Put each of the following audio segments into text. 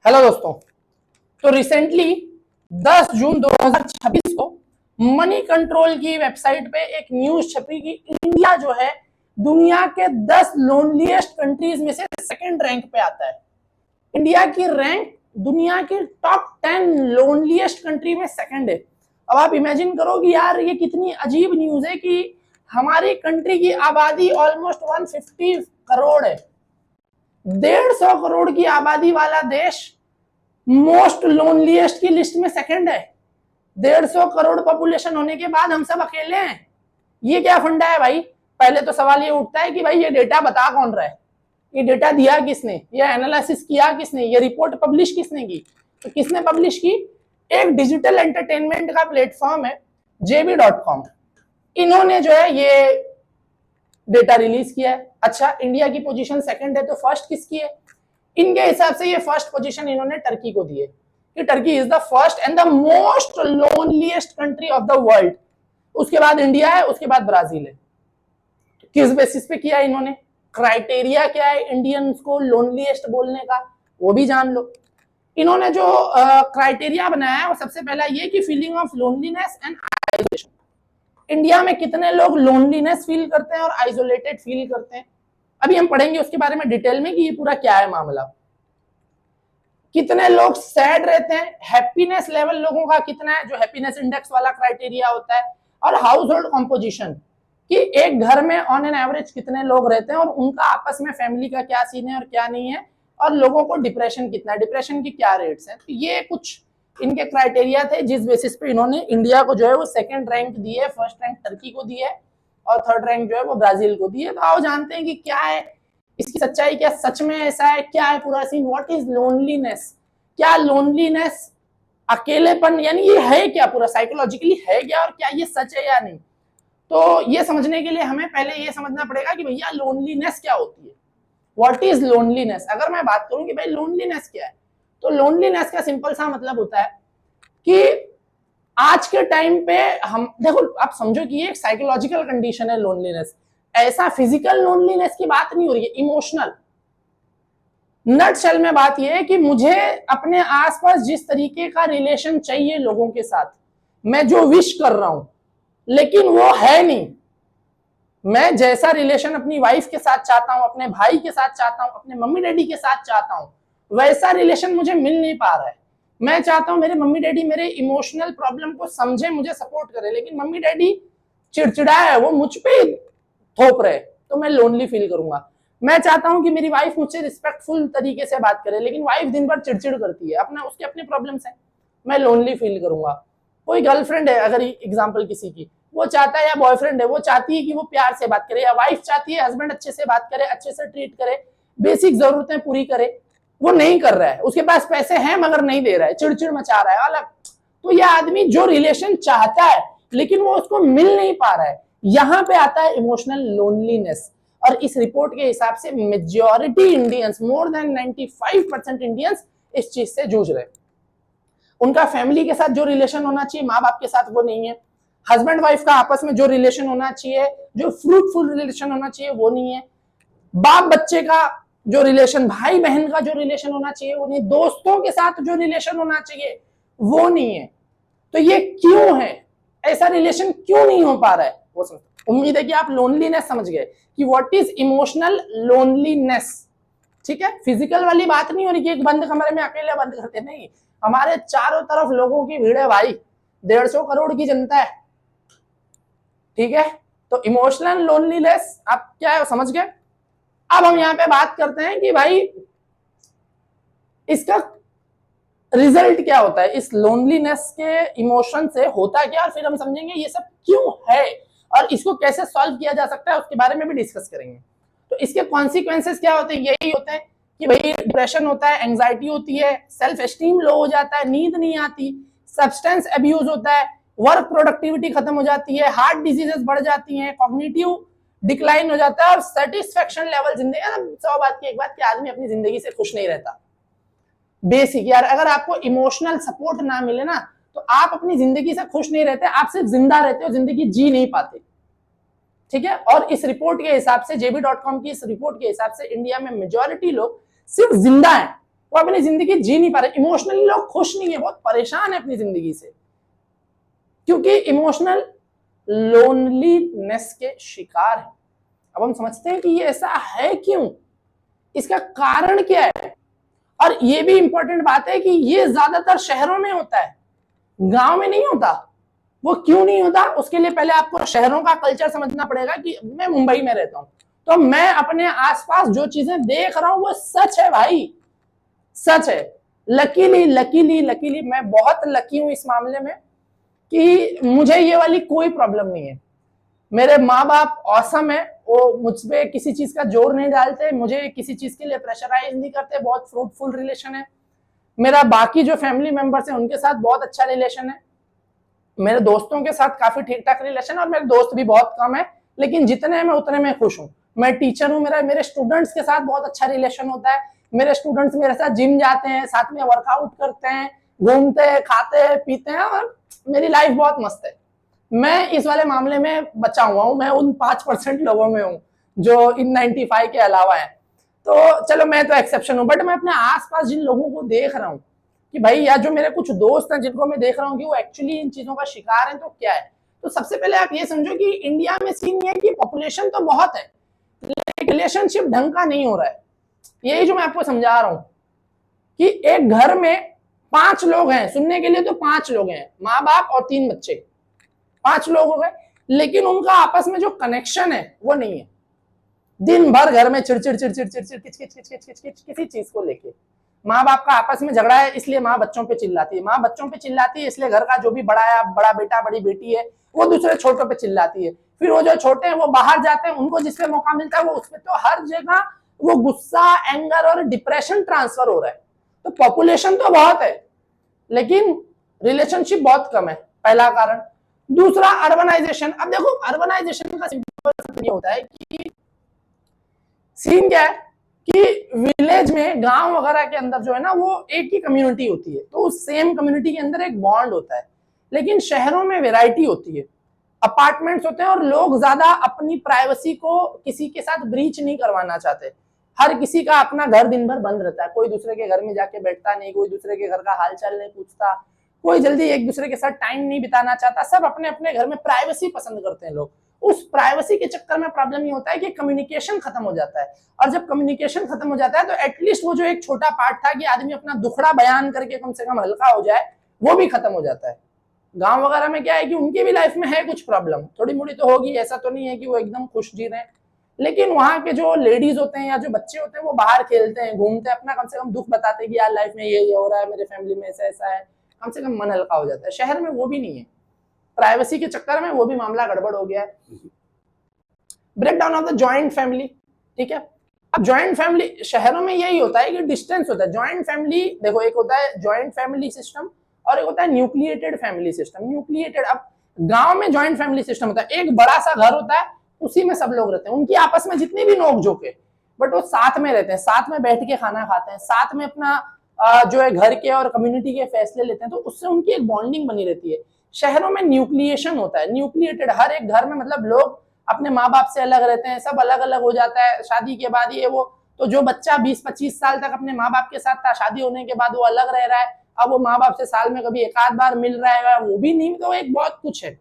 Hello दोस्तों। तो recently 10 जून 2026 को मनी कंट्रोल की वेबसाइट पे एक न्यूज छपी कि इंडिया जो है दुनिया के 10 लोनलीएस्ट कंट्रीज में से सेकंड रैंक पे आता है। इंडिया की रैंक दुनिया की टॉप 10 लोनलीएस्ट कंट्री में सेकंड है। अब आप इमेजिन करो कि यार ये कितनी अजीब न्यूज है कि हमारी कंट्री की आबादी ऑलमोस्ट 150 करोड़ है। 150 करोड़ की आबादी वाला देश मोस्ट लोनलीएस्ट की लिस्ट में सेकंड है। 150 करोड़ पॉपुलेशन होने के बाद हम सब अकेले हैं। ये क्या फंडा है भाई? पहले तो सवाल ये उठता है कि भाई ये डेटा बता कौन रहा है, ये डेटा दिया किसने, ये एनालिसिस किया किसने, ये रिपोर्ट पब्लिश किसने की? तो किसने पब्लिश की? एक डिजिटल एंटरटेनमेंट का प्लेटफॉर्म है JB.com। इन्होंने जो है ये डेटा रिलीज किया है। अच्छा, इंडिया की पोजीशन सेकंड है तो फर्स्ट किसकी है? इनके हिसाब से ये फर्स्ट पोजीशन इन्होंने टर्की को दी है कि Turkey is the first and the most loneliest country of the world. उसके बाद इंडिया है, उसके बाद ब्राजील है। किस बेसिस पे किया इन्होंने? क्राइटेरिया क्या है इंडियंस को लोनलीएस्ट बोलने का, वो भी जान लो। इन्होंने जो क्राइटेरिया बनाया है वो सबसे पहला ये कि feeling of loneliness and isolation. India में कितने लोग लोनलीनेस फील करते हैं और आइसोलेटेड फील करते हैं, अभी हम पढ़ेंगे उसके बारे में डिटेल में कि ये पूरा क्या है मामला। कितने लोग सैड रहते हैं, हैप्पीनेस लेवल लोगों का कितना है, जो हैप्पीनेस इंडेक्स वाला क्राइटेरिया होता है, और हाउस होल्ड कॉम्पोजिशन कि एक घर में ऑन एन एवरेज कितने लोग रहते हैं और उनका आपस में फैमिली का क्या सीन है और क्या नहीं है, और लोगों को डिप्रेशन कितना है, डिप्रेशन की क्या रेट्स हैं। तो ये कुछ इनके क्राइटेरिया थे जिस बेसिस पे इन्होंने इंडिया को जो है वो सेकंड रैंक दी है, फर्स्ट रैंक टर्की को दी है और थर्ड रैंक जो है वो ब्राजील को दी है। तो आओ जानते हैं कि क्या है इसकी सच्चाई, क्या सच में ऐसा है, क्या है पूरा सीन, व्हाट इज लोनलीनेस। क्या लोनलीनेस अकेलेपन यानी ये है क्या, पूरा साइकोलॉजिकली है क्या, और क्या ये सच है या नहीं। तो ये समझने के लिए हमें पहले ये समझना पड़ेगा कि भैया लोनलीनेस क्या होती है, व्हाट इज लोनलीनेस। अगर मैं बात करूं कि भाई लोनलीनेस क्या है, तो लोनलीनेस का सिंपल सा मतलब होता है कि आज के टाइम पे हम देखो, आप समझो कि ये एक साइकोलॉजिकल कंडीशन है लोनलीनेस। ऐसा फिजिकल लोनलीनेस की बात नहीं हो रही है, इमोशनल। नटशेल में बात ये है कि मुझे अपने आसपास जिस तरीके का रिलेशन चाहिए लोगों के साथ, मैं जो विश कर रहा हूं लेकिन वो है नहीं। मैं जैसा रिलेशन अपनी वाइफ के साथ चाहता हूं, अपने भाई के साथ चाहता हूं, अपने मम्मी डैडी के साथ चाहता हूं, वैसा रिलेशन मुझे मिल नहीं पा रहा है। मैं चाहता हूं मेरे मम्मी डैडी मेरे इमोशनल प्रॉब्लम को समझे, मुझे सपोर्ट करे, लेकिन मम्मी डैडी चिड़चिड़ा है, वो मुझ पे थोप रहे, तो मैं लोनली फील करूंगा। मैं चाहता हूं कि मेरी वाइफ मुझसे रिस्पेक्टफुल तरीके से बात करे, लेकिन वाइफ दिन भर चिड़चिड़ करती है, अपना उसके अपने प्रॉब्लम्स है, मैं लोनली फील करूंगा। कोई गर्लफ्रेंड है अगर एग्जाम्पल किसी की, वो चाहता है, या बॉयफ्रेंड है वो चाहती है कि वो प्यार से बात करे, या वाइफ चाहती है हस्बैंड अच्छे से बात करे, अच्छे से ट्रीट करे, बेसिक जरूरतें पूरी करे, वो नहीं कर रहा है। उसके पास पैसे हैं मगर नहीं दे रहा है, चिड़चिड़ मचा रहा है अलग। तो यह आदमी जो रिलेशन चाहता है लेकिन वो उसको मिल नहीं पा रहा है, यहां पे आता है इमोशनल लोनलीनेस। और इस रिपोर्ट के हिसाब से majority Indians, more than 95% Indians इस चीज से जूझ रहे हैं। उनका फैमिली के साथ जो रिलेशन होना चाहिए, माँ बाप के साथ, वो नहीं है। हस्बैंड वाइफ का आपस में जो रिलेशन होना चाहिए, जो फ्रूटफुल रिलेशन होना चाहिए, वो नहीं है। बाप बच्चे का जो रिलेशन, भाई बहन का जो रिलेशन होना चाहिए वो नहीं, दोस्तों के साथ जो रिलेशन होना चाहिए वो नहीं है। तो ये क्यों है, ऐसा रिलेशन क्यों नहीं हो पा रहा है, वो समझ। उम्मीद है कि आप लोनलीनेस समझ गए कि व्हाट इज इमोशनल लोनलीनेस। ठीक है, फिजिकल वाली बात नहीं हो रही कि एक बंद कमरे में अकेले बंद करते, नहीं, हमारे चारों तरफ लोगों की भीड़ है भाई, 150 करोड़ की जनता है। ठीक है, तो इमोशनल लोनलीनेस आप क्या है समझ गए। अब हम यहां पे बात करते हैं कि भाई इसका रिजल्ट क्या होता है, इस लोनलीनेस के इमोशन से होता क्या, और फिर हम समझेंगे ये सब क्यों है और इसको कैसे सॉल्व किया जा सकता है, उसके बारे में भी डिस्कस करेंगे। तो इसके कॉन्सिक्वेंसेस क्या होते हैं, यही होते हैं कि भाई डिप्रेशन होता है, एंजाइटी होती है, सेल्फ एस्टीम लो हो जाता है, नींद नहीं आती, सब्सटेंस अब्यूज होता है, वर्क प्रोडक्टिविटी खत्म हो जाती है, हार्ट डिजीजेस बढ़ जाती हैं, कॉग्निटिव डिक्लाइन हो जाता है, और सेटिस्फेक्शन लेवल जिंदगी, 100 बात की एक बात कि आदमी अपनी जिंदगी से खुश नहीं रहता। बेसिक यार, अगर आपको इमोशनल सपोर्ट ना मिले ना तो आप अपनी जिंदगी से खुश नहीं रहते, आप सिर्फ जिंदा रहते हो, जिंदगी जी नहीं पाते। ठीक है, और इस रिपोर्ट के हिसाब से, JB.com की इस रिपोर्ट के हिसाब से इंडिया में मेजॉरिटी लोग सिर्फ जिंदा हैं, वो अपनी जिंदगी जी नहीं पा रहे। इमोशनली लोग खुश नहीं है, बहुत परेशान है अपनी जिंदगी से, क्योंकि इमोशनल लोनलीनेस के शिकार है। अब हम समझते हैं कि ये ऐसा है क्यों, इसका कारण क्या है। और ये भी इंपॉर्टेंट बात है कि ये ज्यादातर शहरों में होता है, गांव में नहीं होता। वो क्यों नहीं होता, उसके लिए पहले आपको शहरों का कल्चर समझना पड़ेगा। कि मैं मुंबई में रहता हूं, तो मैं अपने आसपास जो चीजें देख रहा हूं वो सच है भाई, सच है। लकीली लकीली लकीली मैं बहुत लकी हूं इस मामले में कि मुझे ये वाली कोई प्रॉब्लम नहीं है। मेरे माँ बाप ऑसम है, वो मुझ पे किसी चीज का जोर नहीं डालते, मुझे किसी चीज के लिए प्रेशराइज नहीं करते, बहुत फ्रूटफुल रिलेशन है। मेरा बाकी जो फैमिली मेंबर्स हैं उनके साथ बहुत अच्छा रिलेशन है। मेरे दोस्तों के साथ काफी ठीक ठाक रिलेशन, और मेरे दोस्त भी बहुत कम है, लेकिन जितने हैं मैं उतने में खुश हूँ। मैं टीचर हूँ, मेरे स्टूडेंट्स के साथ बहुत अच्छा रिलेशन होता है। मेरे स्टूडेंट्स मेरे साथ जिम जाते हैं, साथ में वर्कआउट करते हैं, घूमते हैं, खाते हैं, पीते हैं, और मेरी लाइफ बहुत मस्त है। मैं इस वाले मामले में बचा हुआ हूँ, मैं उन 5% लोगों में हूँ जो इन 95 के अलावा है। तो चलो मैं तो एक्सेप्शन हूँ, बट मैं अपने आसपास जिन लोगों को देख रहा हूँ कि भाई, या जो मेरे कुछ दोस्त हैं जिनको मैं देख रहा हूँ कि वो एक्चुअली इन चीजों का शिकार हैं, तो क्या है। तो सबसे पहले आप ये समझो कि इंडिया में सीन ये है कि पॉपुलेशन तो बहुत है, लेकिन रिलेशनशिप ढंग का नहीं हो रहा है। यही जो मैं आपको समझा रहा हूँ कि एक घर में 5 लोग हैं, सुनने के लिए तो 5 लोग हैं, माँ बाप और 3 बच्चे, 5 लोग हो गए, लेकिन उनका आपस में जो कनेक्शन है वो नहीं है। दिन भर घर में चिड़चिड़ चिड़चिड़ चिड़चिड़ किचकिच किचकिच किचकिच किसी चीज को लेके। माँ बाप का आपस में झगड़ा है, इसलिए माँ बच्चों पे चिल्लाती है, माँ बच्चों पे चिल्लाती है, इसलिए घर का जो भी बड़ा है, बड़ा बेटा बड़ी बेटी है, वो दूसरे छोटों पे चिल्लाती है। फिर वो जो छोटे हैं वो बाहर जाते हैं, उनको जिस पे मौका मिलता है वो उस पे, तो हर जगह वो गुस्सा, एंगर और डिप्रेशन ट्रांसफर हो रहा है। तो पॉपुलेशन तो बहुत है, लेकिन रिलेशनशिप बहुत कम है, पहला कारण। दूसरा, अर्बनाइजेशन। अब देखो, अर्बनाइजेशन का सिंपल ये होता है कि सीन क्या है कि विलेज में, गांव वगैरह के अंदर जो है ना, वो एक ही कम्युनिटी होती है, तो उस सेम कम्युनिटी के अंदर एक बॉन्ड होता है। लेकिन शहरों में वैरायटी होती है, अपार्टमेंट्स होते हैं, और लोग ज्यादा अपनी प्राइवेसी को किसी के साथ ब्रीच नहीं करवाना चाहते। हर किसी का अपना घर दिन भर बंद रहता है, कोई दूसरे के घर में जाके बैठता नहीं, कोई दूसरे के घर का हालचाल नहीं पूछता, कोई जल्दी एक दूसरे के साथ टाइम नहीं बिताना चाहता। सब अपने अपने घर में प्राइवेसी पसंद करते हैं लोग। उस प्राइवेसी के चक्कर में प्रॉब्लम ये होता है कि कम्युनिकेशन खत्म हो जाता है, और जब कम्युनिकेशन खत्म हो जाता है तो एटलीस्ट वो जो एक छोटा पार्ट था कि आदमी अपना दुखड़ा बयान करके कम से कम हल्का हो जाए, वो भी खत्म हो जाता है। गांव वगैरह में क्या है कि उनकी भी लाइफ में है कुछ प्रॉब्लम, थोड़ी मोड़ी तो होगी, ऐसा तो नहीं है कि वो एकदम खुश जी रहे हैं। लेकिन वहां के जो लेडीज होते हैं या जो बच्चे होते हैं वो बाहर खेलते हैं, घूमते हैं, अपना कम से कम दुख बताते हैं कि यार लाइफ में ये हो रहा है, मेरे फैमिली में ऐसा ऐसा है, कम से कम मन हल्का हो जाता है। शहर में वो भी नहीं है, प्राइवेसी के चक्कर में वो भी मामला गड़बड़ हो गया है। Break down of the joint family, ठीक है। अब ज्वाइंट फैमिली, शहरों में यही होता है कि डिस्टेंस होता है। ज्वाइंट फैमिली देखो, एक होता है ज्वाइंट फैमिली सिस्टम और एक होता है न्यूक्लिएटेड फैमिली सिस्टम। न्यूक्लिएटेड, अब गांव में ज्वाइंट फैमिली सिस्टम होता है, एक बड़ा सा घर होता है, उसी में सब लोग रहते हैं, उनकी आपस में जितनी भी नोक झोंक है, बट वो साथ में रहते हैं, साथ में बैठ के खाना खाते हैं, साथ में अपना जो है घर के और कम्युनिटी के फैसले लेते हैं, तो उससे उनकी एक बॉन्डिंग बनी रहती है। शहरों में न्यूक्लिएशन होता है, न्यूक्लिएटेड, हर एक घर में मतलब लोग अपने माँ बाप से अलग रहते हैं, सब अलग अलग हो जाता है शादी के बाद ये वो। तो जो बच्चा 20-25 साल तक अपने माँ बाप के साथ था, शादी होने के बाद वो अलग रह रहा है, अब वो माँ बाप से साल में कभी एक आध बार मिल रहा है, वो भी नहीं, तो एक बहुत कुछ है।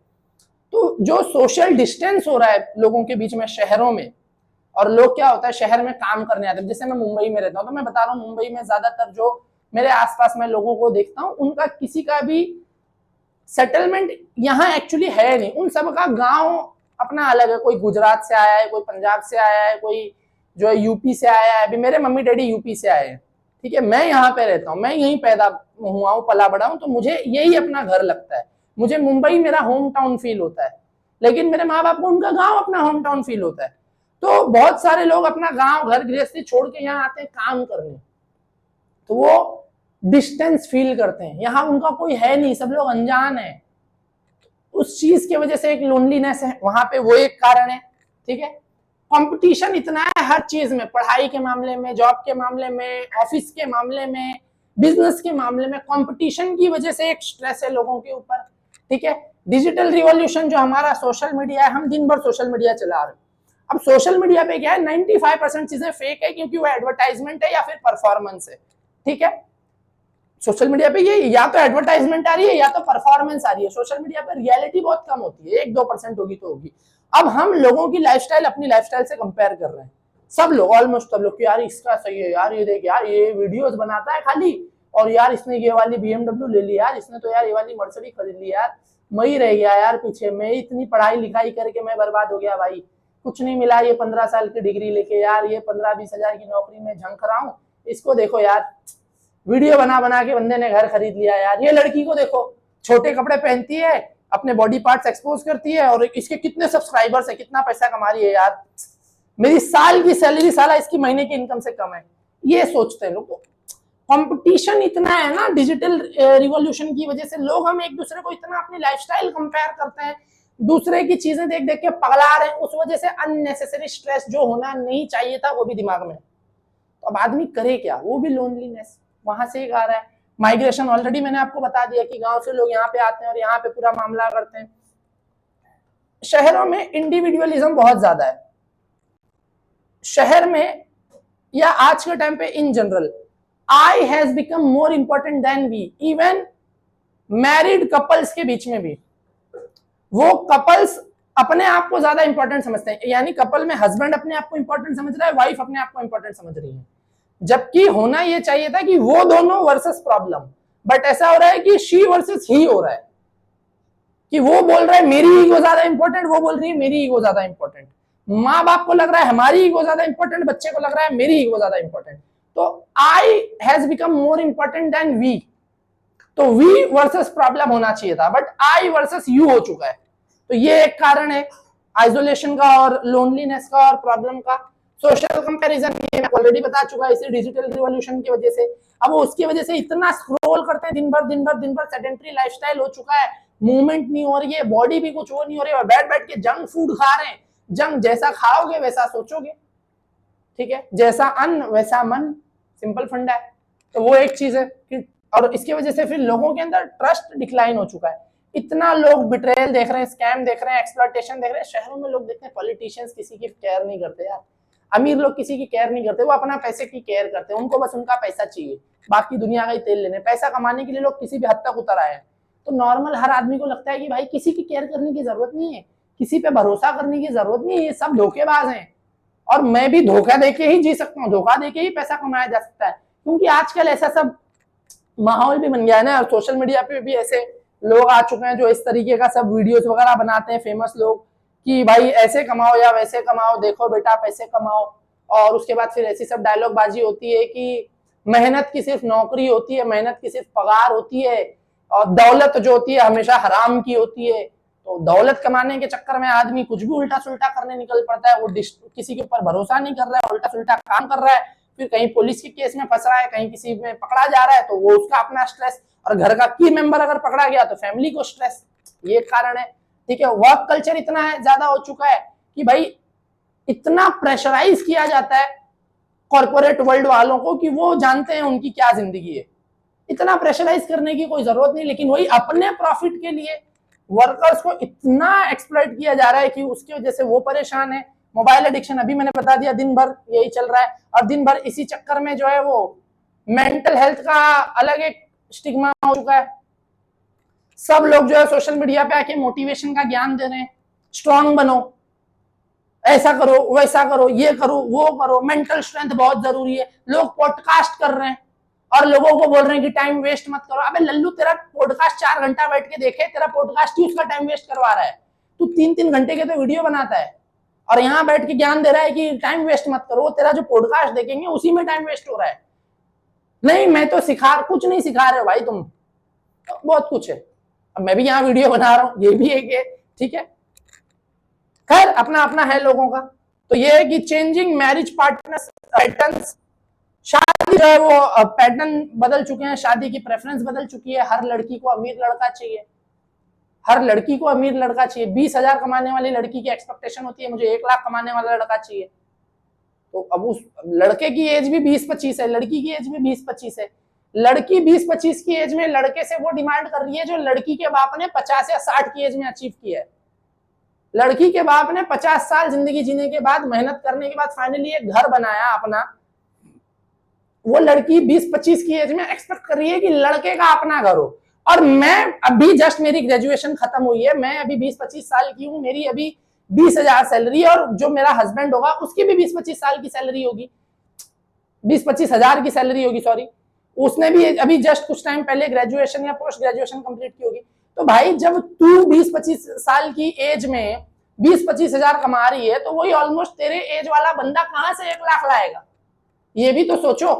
तो जो सोशल डिस्टेंस हो रहा है लोगों के बीच में शहरों में, और लोग क्या होता है शहर में काम करने आते हैं। जैसे मैं मुंबई में रहता हूँ, तो मैं बता रहा हूँ मुंबई में ज्यादातर जो मेरे आसपास में लोगों को देखता हूँ, उनका किसी का भी सेटलमेंट यहाँ एक्चुअली है नहीं, उन सबका गांव अपना अलग है। कोई गुजरात से आया है, कोई पंजाब से आया है, कोई जो है यूपी से आया है। अभी मेरे मम्मी डैडी यूपी से आए हैं, ठीक है, मैं यहाँ पे रहता हूँ, मैं यहीं पैदा हुआ हूँ, पला बड़ा हूँ, तो मुझे यही अपना घर लगता है। मुझे मुंबई मेरा होम टाउन फील होता है, लेकिन मेरे माँ बाप को उनका गांव अपना होम टाउन फील होता है। तो बहुत सारे लोग अपना गांव, घर गृहस्थी छोड़ के यहाँ आते हैं काम करने, तो वो डिस्टेंस फील करते हैं, यहाँ उनका कोई है नहीं, सब लोग अनजान है। उस चीज की वजह से एक लोनलीनेस है वहां पे, वो एक कारण है, ठीक है। कंपटीशन इतना है हर चीज में, पढ़ाई के मामले में, जॉब के मामले में, ऑफिस के मामले में, बिजनेस के मामले में, कंपटीशन की वजह से एक स्ट्रेस है लोगों के ऊपर, ठीक है। डिजिटल रिवॉल्यूशन जो हमारा सोशल मीडिया है, हम दिन भर सोशल मीडिया चला रहे हैं। अब सोशल मीडिया पे क्या है, 95% चीजें फेक है, क्योंकि वो एडवर्टाइजमेंट है या फिर परफॉर्मेंस है, ठीक है, सोशल मीडिया पे ये या तो एडवर्टाइजमेंट आ रही है या तो परफॉर्मेंस आ रही है। सोशल मीडिया पे रियलिटी बहुत कम होती है, 1-2% होगी तो होगी। अब हम लोगों की लाइफस्टाइल अपनी लाइफस्टाइल से कंपेयर कर रहे हैं, सब लोग, ऑलमोस्ट सब लोग, यार इसका सही है, यार ये देख, यार ये वीडियोस बनाता है खाली, और यार इसने ये वाली BMW ले ली, यार इसने तो यार ये वाली मर्सिडीज खरीद ली, यार मैं ही रह गया यार पीछे, मैं इतनी पढ़ाई लिखाई करके मैं बर्बाद हो गया भाई, कुछ नहीं मिला, ये 15 साल की डिग्री लेके यार ये 15-20 हजार की नौकरी में झंक रहा हूँ, इसको देखो यार वीडियो बना बना के बंदे ने घर खरीद लिया, यार ये लड़की को देखो, छोटे कपड़े पहनती है, अपने बॉडी पार्ट्स एक्सपोज करती है, और इसके कितने सब्सक्राइबर्स है, कितना पैसा कमा रही है, यार मेरी साल की सैलरी साला इसकी महीने की इनकम से कम है। ये सोचते हैं लोग। कंपटीशन इतना है ना डिजिटल रिवॉल्यूशन की वजह से, लोग हम एक दूसरे को इतना अपनी लाइफस्टाइल कंपेयर करते हैं, दूसरे की चीजें देख देख के पगला रहे हैं, उस वजह से अननेसेसरी स्ट्रेस जो होना नहीं चाहिए था वो भी दिमाग में। तो अब आदमी करे क्या, वो भी लोनलीनेस वहां से ही आ रहा है। माइग्रेशन ऑलरेडी मैंने आपको बता दिया कि गांव से लोग यहाँ पे आते हैं और यहाँ पे पूरा मामला करते हैं। शहरों में इंडिविजुअलिज्म बहुत ज्यादा है, शहर में या आज के टाइम पे in general I has become more important than we. Even married couples के बीच में भी वो कपल्स अपने आप को ज्यादा इंपॉर्टेंट समझते हैं, यानी कपल में हस्बैंड अपने आप को इंपॉर्टेंट समझ रहा है, वाइफ अपने आप को इंपॉर्टेंट समझ रही है, जबकि होना ये चाहिए था कि वो दोनों वर्सेस प्रॉब्लम, बट ऐसा हो रहा है कि शी वर्सेस ही हो रहा है, कि वो बोल रहा है मेरी ईगो ज्यादा इंपॉर्टेंट, वो बोल रही है मेरी ईगो ज्यादा इंपॉर्टेंट, माँ बाप को लग रहा है हमारी ईगो ज्यादा इंपॉर्टेंट, बच्चे को लग रहा है मेरी ईगो ज्यादा इंपॉर्टेंट। तो I has become more important than we, तो वी वर्सेस प्रॉब्लम होना चाहिए था, बट आई वर्सेस यू हो चुका है। तो ये एक कारण है आइसोलेशन का और लोनलीनेस का और प्रॉब्लम का। सोशल कंपैरिजन ऑलरेडी बता चुका है, इसी डिजिटल रिवॉल्यूशन की वजह से। अब वो उसकी वजह से इतना स्क्रॉल करते हैं दिन भर, सेडेंटरी लाइफस्टाइल हो चुका है, मूवमेंट नहीं हो रही है, बॉडी भी कुछ वो नहीं हो रही है, और बैठ बैठ के जंक फूड खा रहे हैं। जंक जैसा खाओगे वैसा सोचोगे, ठीक है, जैसा अन्न वैसा मन, सिंपल फंडा है। तो वो एक चीज है कि, और इसकी वजह से फिर लोगों के अंदर ट्रस्ट डिक्लाइन हो चुका है। इतना लोग बिट्रेयल देख रहे हैं, स्कैम देख रहे हैं, एक्सप्लॉयटेशन देख रहे हैं। शहरों में लोग देखते हैं पॉलिटिशियंस किसी की केयर नहीं करते यार, अमीर लोग किसी की केयर नहीं करते, वो अपना पैसे की केयर करते हैं, उनको बस उनका पैसा चाहिए, बाकी दुनिया का ही तेल लेने। पैसा कमाने के लिए लोग किसी भी हद तक उतर आए हैं। तो नॉर्मल हर आदमी को लगता है कि भाई किसी की केयर करने की जरूरत नहीं है, किसी पे भरोसा करने की जरूरत नहीं है, ये सब धोखेबाज हैं, और मैं भी धोखा देके ही जी सकता हूँ, धोखा देके ही पैसा कमाया जा सकता है, क्योंकि आजकल ऐसा सब माहौल भी बन गया है ना। और सोशल मीडिया पे भी ऐसे लोग आ चुके हैं जो इस तरीके का सब वीडियोस वगैरह बनाते हैं, फेमस लोग, कि भाई ऐसे कमाओ या वैसे कमाओ, देखो बेटा पैसे कमाओ। और उसके बाद फिर ऐसी सब डायलॉग बाजी होती है कि मेहनत की सिर्फ नौकरी होती है, मेहनत की सिर्फ पगार होती है, और दौलत जो होती है हमेशा हराम की होती है। तो दौलत कमाने के चक्कर में आदमी कुछ भी उल्टा सुल्टा करने निकल पड़ता है, वो किसी के ऊपर भरोसा नहीं कर रहा है, उल्टा सुल्टा काम कर रहा है, फिर कहीं पुलिस के केस में फंस रहा है, कहीं किसी में पकड़ा जा रहा है तो वो उसका अपना स्ट्रेस, और घर का की मेंबर अगर पकड़ा गया तो फैमिली को स्ट्रेस। ये कारण है, ठीक है। वर्क कल्चर इतना ज्यादा हो चुका है कि भाई इतना प्रेशराइज किया जाता है कॉर्पोरेट वर्ल्ड वालों को कि वो जानते हैं उनकी क्या जिंदगी है, इतना प्रेशराइज करने की कोई जरूरत नहीं। लेकिन वही अपने प्रॉफिट के लिए वर्कर्स को इतना एक्सप्लॉइट किया जा रहा है कि उसकी वजह से वो परेशान है। मोबाइल एडिक्शन अभी मैंने बता दिया, दिन भर यही चल रहा है, और दिन भर इसी चक्कर में जो है वो मेंटल हेल्थ का अलग एक स्टिग्मा हो चुका है। सब लोग जो है सोशल मीडिया पे आके मोटिवेशन का ज्ञान दे रहे हैं, स्ट्रांग बनो, ऐसा करो वैसा करो, ये करो वो करो, मेंटल स्ट्रेंथ बहुत जरूरी है। लोग पॉडकास्ट कर रहे हैं और लोगों को बोल रहे हैं कि टाइम वेस्ट मत करो। अबे लल्लू, तेरा पॉडकास्ट 4 घंटा बैठ के देखे, तेरा पॉडकास्ट ही उसका टाइम वेस्ट करवा रहा है। तू 3-3 घंटे के तो वीडियो बनाता है और यहाँ बैठ के ज्ञान दे रहा है कि टाइम वेस्ट मत करो। तेरा जो पॉडकास्ट देखेंगे उसी में टाइम वेस्ट हो रहा है। नहीं, मैं तो कुछ नहीं सिखा रहे हो भाई तुम, तो बहुत कुछ है। अब मैं भी यहाँ वीडियो बना रहा हूँ, ये भी एक है, ठीक है। खैर अपना अपना है लोगों का। तो ये है कि चेंजिंग मैरिज पार्टनर्स पैटर्न्स, शादी जो है वो पैटर्न बदल चुके हैं, शादी की प्रेफरेंस बदल चुकी है। हर लड़की को अमीर लड़का चाहिए, हर लड़की को अमीर लड़का चाहिए। 20,000 कमाने वाली लड़की की एक्सपेक्टेशन होती है मुझे 1 लाख कमाने वाला लड़का चाहिए। तो अब उस लड़के की एज भी 20-25 है, लड़की की एज भी 20-25 है। लड़की 20-25 की एज में लड़के से वो डिमांड कर रही है जो लड़की के बाप ने 50 या 60 की एज में अचीव किया है। लड़की के बाप ने 50 साल जिंदगी जीने के बाद, मेहनत करने के बाद फाइनली एक घर बनाया अपना, वो लड़की 20-25 की एज में एक्सपेक्ट कर रही है कि लड़के का अपना घर हो, और मैं अभी जस्ट मेरी ग्रेजुएशन खत्म हुई है, मैं अभी 20-25 साल की हूँ, मेरी अभी 20,000 सैलरी है, और जो मेरा हस्बैंड होगा उसकी भी 20-25 साल की सैलरी होगी, 20-25 हजार की सैलरी होगी, सॉरी, उसने भी अभी जस्ट कुछ टाइम पहले ग्रेजुएशन या पोस्ट ग्रेजुएशन कंप्लीट की होगी। तो भाई जब तू 20-25 साल की एज में 20-25 हजार कमा रही है, तो वही ऑलमोस्ट तेरे एज वाला बंदा कहां से 1 लाख लाएगा, ये भी तो सोचो।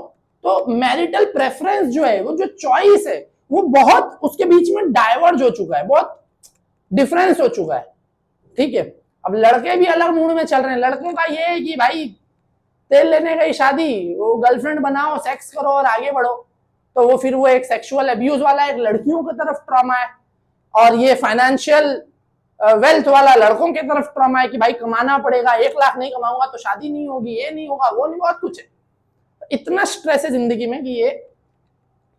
तो मैरिटल प्रेफरेंस जो है, वो जो चॉइस है, वो बहुत उसके बीच में डाइवर्ज हो चुका है, बहुत डिफरेंस हो चुका है, ठीक है। अब लड़के भी अलग मूड में चल रहे हैं, लड़कों का ये है कि भाई तेल लेने गई शादी, वो गर्लफ्रेंड बनाओ, सेक्स करो और आगे बढ़ो। तो वो फिर वो एक सेक्सुअल अब्यूज वाला एक लड़कियों की तरफ ट्रॉमा है, और ये फाइनेंशियल वेल्थ वाला लड़कों की तरफ ट्रॉमा है कि भाई कमाना पड़ेगा, 1 लाख नहीं कमाऊंगा तो शादी नहीं होगी, ये नहीं होगा, वो नहीं, बहुत कुछ है। इतना स्ट्रेस है जिंदगी में कि ये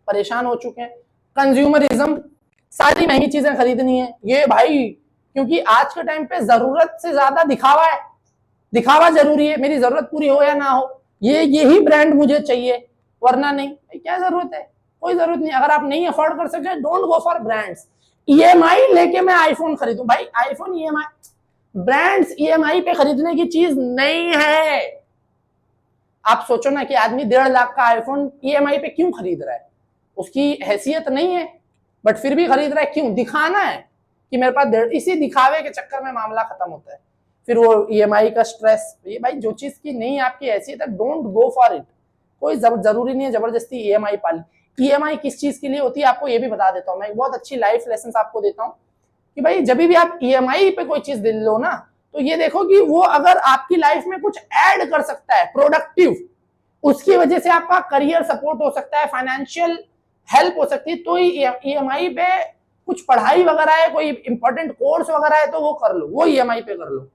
परेशान हो चुके हैं। कंज्यूमरिज्म, सारी महंगी चीजें खरीदनी है ये भाई, क्योंकि आज के टाइम पे जरूरत से ज्यादा दिखावा है, दिखावा जरूरी है, मेरी जरूरत पूरी हो या ना हो, यही ब्रांड मुझे चाहिए, वरना नहीं। क्या जरूरत है, कोई जरूरत नहीं। अगर आप नहीं अफोर्ड कर सकते, don't go for brands. EMI लेके मैं आईफोन खरीदूं, भाई आईफोन ईएमआई, ब्रांड्स ईएमआई पे खरीदने की चीज नहीं है। आप सोचो ना कि आदमी 1.5 लाख का आईफोन ईएमआई पे क्यों खरीद रहा है, उसकी हैसियत नहीं है, बट फिर भी खरीद रहा है, क्यों? दिखाना है कि मेरे पास, इसी दिखावे के चक्कर में मामला खत्म होता है। फिर वो ईएमआई का स्ट्रेस, ये भाई जो चीज की नहीं आपकी हैसियत है, डोंट गो फॉर इट। कोई जरूरी नहीं है जबरदस्ती ईएमआई पाली। ईएमआई किस चीज के लिए होती है आपको ये भी बता देता हूँ मैं, एक बहुत अच्छी लाइफ लेसन आपको देता हूँ कि भाई जब भी आप ईएमआई पे कोई चीज लो ना, तो ये देखो कि वो अगर आपकी लाइफ में कुछ ऐड कर सकता है प्रोडक्टिव, उसकी वजह से आपका करियर सपोर्ट हो सकता है, फाइनेंशियल हेल्प हो सकती है, तो ईएमआई पे कुछ पढ़ाई वगैरह है, कोई इंपॉर्टेंट कोर्स वगैरह है, तो वो कर लो, वो ईएमआई पे कर लो।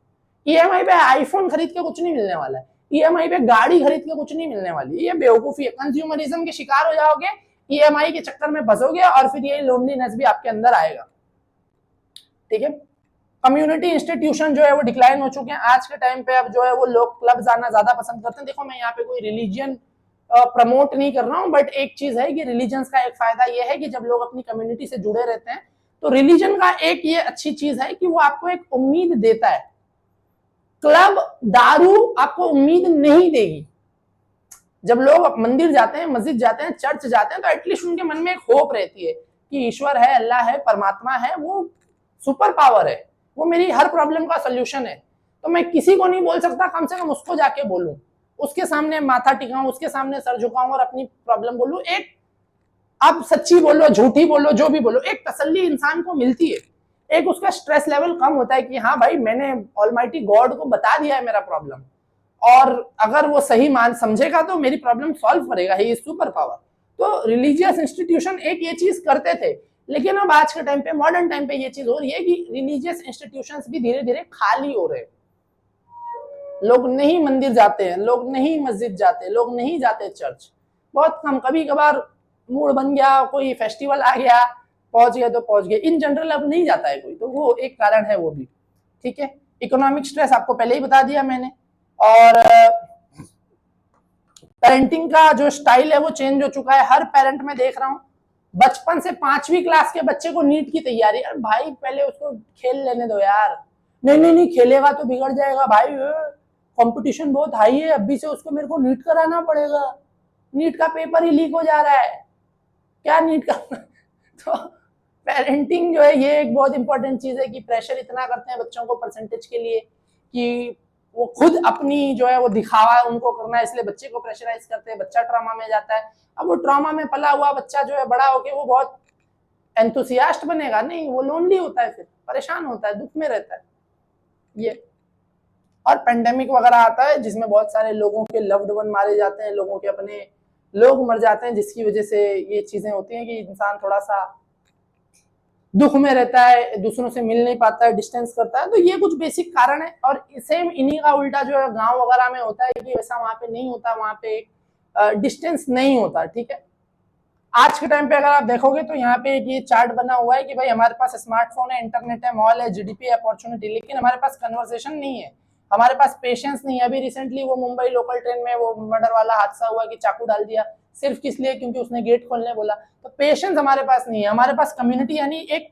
ईएमआई पे आईफोन खरीद के कुछ नहीं मिलने वाला है, ईएमआई पे गाड़ी खरीद के कुछ नहीं मिलने वाली, ये बेवकूफी है। कंज्यूमरिज्म के शिकार हो जाओगे, ईएमआई के चक्कर में फंसोगे, और फिर ये लोनलीनेस भी आपके अंदर आएगा, ठीक है। कम्युनिटी इंस्टीट्यूशन जो है वो डिक्लाइन हो चुके हैं आज के टाइम पे। अब जो है वो लोग क्लब जाना ज्यादा पसंद करते हैं। देखो मैं यहाँ पे कोई रिलीजन प्रमोट नहीं कर रहा हूँ, बट एक चीज है कि रिलीजन का एक फायदा ये है कि जब लोग अपनी कम्युनिटी से जुड़े रहते हैं, तो रिलीजन का एक ये अच्छी चीज है कि वो आपको एक उम्मीद देता है। क्लब, दारू आपको उम्मीद नहीं देगी। जब लोग मंदिर जाते हैं, मस्जिद जाते हैं, चर्च जाते हैं, तो एटलीस्ट उनके मन में एक होप रहती है कि ईश्वर है, अल्लाह है, परमात्मा है, वो सुपर पावर है, वो मेरी हर प्रॉब्लम का सोल्यूशन है। तो मैं किसी को नहीं बोल सकता, कम से कम उसको जाके बोलूं, उसके सामने माथा टिकाऊं, उसके सामने सर झुकाऊं और अपनी प्रॉब्लम बोलूं। एक, आप सच्ची बोलो, झूठी बोलो, जो भी बोलो, एक तसल्ली इंसान को मिलती है, एक उसका स्ट्रेस लेवल कम होता है कि हाँ भाई मैंने ऑलमाइटी गॉड को बता दिया है मेरा प्रॉब्लम, और अगर वो सही मान समझेगा तो मेरी प्रॉब्लम सॉल्व करेगा, ये सुपर पावर। तो रिलीजियस इंस्टीट्यूशन एक ये चीज करते थे, लेकिन अब आज के टाइम पे, मॉडर्न टाइम पे ये चीज हो रही है कि रिलीजियस इंस्टीट्यूशंस भी धीरे धीरे खाली हो रहे हैं। लोग नहीं मंदिर जाते हैं, लोग नहीं मस्जिद जाते, लोग नहीं जाते चर्च, बहुत कम, कभी कभार मूड बन गया, कोई फेस्टिवल आ गया, पहुंच गए तो पहुंच गए, इन जनरल अब नहीं जाता है कोई, तो वो एक कारण है वो भी, ठीक है। इकोनॉमिक स्ट्रेस आपको पहले ही बता दिया मैंने, और पेरेंटिंग का जो स्टाइल है वो चेंज हो चुका है। हर पेरेंट में देख रहा हूँ बचपन से 5वीं क्लास के बच्चे को नीट की तैयारी, अरे भाई पहले उसको खेल लेने दो यार, नहीं नहीं नहीं खेलेगा तो बिगड़ जाएगा भाई, कंपटीशन बहुत हाई है, अभी से उसको मेरे को नीट कराना पड़ेगा, नीट का पेपर ही लीक हो जा रहा है, क्या नीट का तो पेरेंटिंग जो है ये एक बहुत इंपॉर्टेंट चीज है कि प्रेशर इतना करते हैं बच्चों को परसेंटेज के लिए कि वो खुद अपनी जो है वो दिखावा उनको करना है, इसलिए बच्चे को प्रेशराइज करते हैं, बच्चा ट्रॉमा में जाता है। अब वो ट्रॉमा में पला हुआ बच्चा जो है बड़ा होके वो बहुत एंथुसियास्ट बनेगा नहीं, वो लोनली होता है, फिर परेशान होता है, दुख में रहता है ये। और पेंडेमिक वगैरह आता है जिसमें बहुत सारे लोगों के लव्ड वन मारे जाते हैं, लोगों के अपने लोग मर जाते हैं, जिसकी वजह से ये चीजें होती हैं कि इंसान थोड़ा सा दुख में रहता है, दूसरों से मिल नहीं पाता है, डिस्टेंस करता है। तो ये कुछ बेसिक कारण है। और सेम इन्हीं का उल्टा जो है गांव वगैरह में होता है कि वैसा वहां पे नहीं होता, वहां पे डिस्टेंस नहीं होता, ठीक है। आज के टाइम पे अगर आप देखोगे तो यहाँ पे ये चार्ट बना हुआ है कि भाई हमारे पास स्मार्टफोन है, इंटरनेट है, मॉल है, जीडीपी है, अपॉर्चुनिटी, लेकिन हमारे पास कन्वर्सेशन नहीं है, हमारे पास पेशेंस नहीं है। अभी रिसेंटली वो मुंबई लोकल ट्रेन में वो मर्डर वाला हादसा हुआ कि चाकू डाल दिया, सिर्फ किस लिए, क्योंकि उसने गेट खोलने बोला। तो पेशेंस हमारे पास नहीं है। हमारे पास कम्युनिटी यानी एक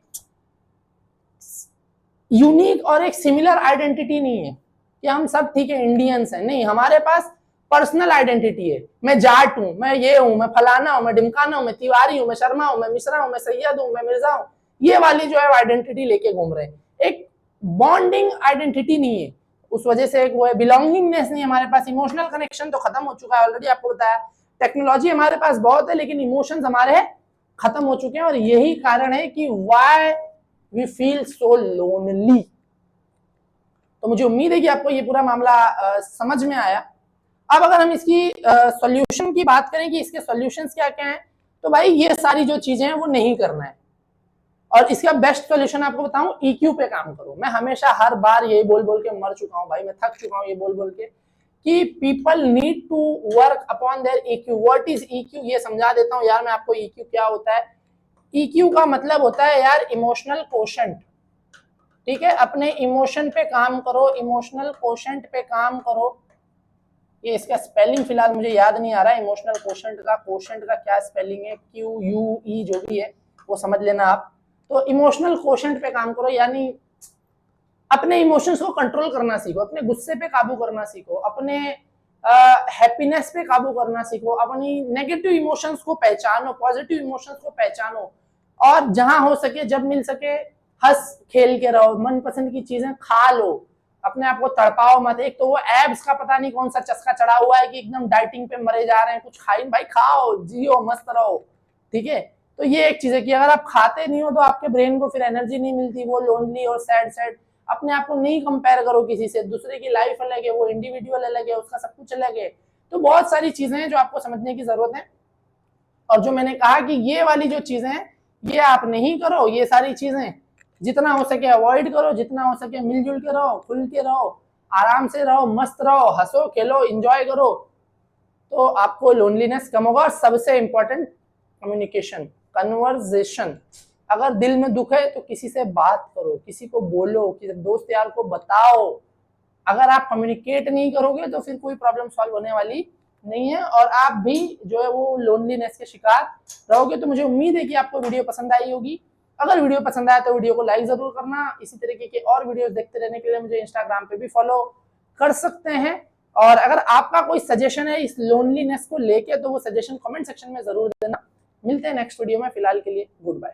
यूनिक और एक सिमिलर आइडेंटिटी नहीं है कि हम सब ठीक है इंडियंस हैं, नहीं, हमारे पास पर्सनल आइडेंटिटी है। मैं जाट हूं, मैं ये हूं, मैं फलाना हूं, मैं ढिमकाना हूं, मैं तिवारी हूं, मैं शर्मा हूं, मैं मिश्रा हूं, मैं सैयद हूं, मैं मिर्जा हूं, ये वाली जो है आइडेंटिटी लेके घूम रहे हैं। एक बॉन्डिंग आइडेंटिटी नहीं है, उस वजह से एक वो है बिलोंगिंगनेस नहीं, हमारे पास इमोशनल कनेक्शन तो खत्म हो चुका है ऑलरेडी, आपको बताया। टेक्नोलॉजी हमारे पास बहुत है लेकिन इमोशंस हमारे खत्म हो चुके हैं, और यही कारण है कि why we feel so lonely. तो मुझे उम्मीद है कि आपको ये पूरा मामला समझ में आया। अब अगर हम इसकी सॉल्यूशन की बात करें कि इसके सॉल्यूशंस क्या क्या हैं, तो भाई ये सारी जो चीजें हैं वो नहीं करना है। और इसका बेस्ट सॉल्यूशन आपको बताऊं, ईक्यू पे काम करो। मैं हमेशा हर बार यही बोल बोल के मर चुका हूं भाई, मैं थक चुका हूं ये बोल बोल के कि people need to work upon their EQ. What is EQ, ये समझा देता हूं यार मैं आपको। ईक्यू क्या होता है? ईक्यू का मतलब होता है यार इमोशनल कोशेंट। ठीक है, अपने इमोशन पे काम करो, इमोशनल कोशेंट पे काम करो। ये इसका स्पेलिंग फिलहाल मुझे याद नहीं आ रहा है, इमोशनल कोशेंट का क्या स्पेलिंग है, QUE जो भी है वो समझ लेना आप। तो इमोशनल कोशेंट पे काम करो, यानी अपने इमोशंस को कंट्रोल करना सीखो, अपने गुस्से पे काबू करना सीखो, अपने हैप्पीनेस पे काबू करना सीखो, अपनी नेगेटिव इमोशंस को पहचानो, पॉजिटिव इमोशंस को पहचानो, और जहां हो सके जब मिल सके हंस खेल के रहो, मनपसंद की चीजें खा लो, अपने आप को तड़पाओ मत। एक तो वो एब्स का पता नहीं कौन सा चस्का चढ़ा हुआ है कि एकदम डाइटिंग पे मरे जा रहे हैं, कुछ खाई भाई, खाओ, जियो, मस्त रहो। ठीक है, तो ये एक चीज है कि अगर आप खाते नहीं हो तो आपके ब्रेन को फिर एनर्जी नहीं मिलती, वो लोनली और सैड सैड। अपने आप को नहीं कंपेयर करो किसी से, दूसरे की लाइफ अलग है, वो इंडिविजुअल अलग है, उसका सब कुछ अलग है। तो बहुत सारी चीजें हैं जो आपको समझने की जरूरत है। और जो मैंने कहा कि ये वाली जो चीजें हैं ये आप नहीं करो, ये सारी चीजें जितना हो सके अवॉइड करो, जितना हो सके मिलजुल के रहो, खुल के रहो, आराम से रहो, मस्त रहो, हंसो खेलो, एंजॉय करो, तो आपको लोनलीनेस कम होगा। और सबसे इंपॉर्टेंट कम्युनिकेशन, कन्वर्सेशन। अगर दिल में दुख है तो किसी से बात करो, किसी को बोलो, किसी दोस्त यार को बताओ। अगर आप कम्युनिकेट नहीं करोगे तो फिर कोई प्रॉब्लम सॉल्व होने वाली नहीं है, और आप भी जो है वो लोनलीनेस के शिकार रहोगे। तो मुझे उम्मीद है कि आपको वीडियो पसंद आई होगी। अगर वीडियो पसंद आया तो वीडियो को लाइक जरूर करना। इसी तरीके के और वीडियोस देखते रहने के लिए मुझे इंस्टाग्राम पे भी फॉलो कर सकते हैं। और अगर आपका कोई सजेशन है इस लोनलीनेस को लेके तो वो सजेशन कमेंट सेक्शन में जरूर देना। मिलते हैं नेक्स्ट वीडियो में, फिलहाल के लिए गुड बाय।